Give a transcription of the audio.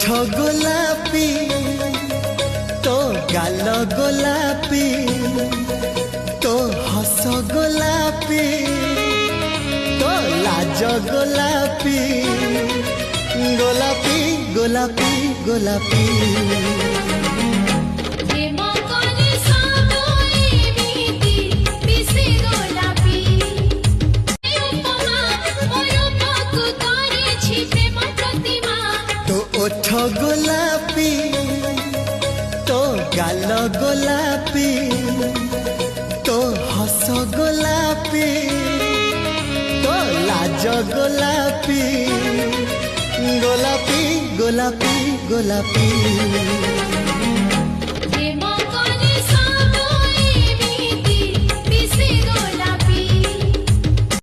ओठ गोलापी तो गाल गोलापी तो हस गोलापी तो लाज गोलापी गोलापी गोलापी गोलापी ओठ गोलापी तो गाल गोलापी तो हस गोलापी तो लाज गोलापी गोलापी गोलापी गोलापी गोलापी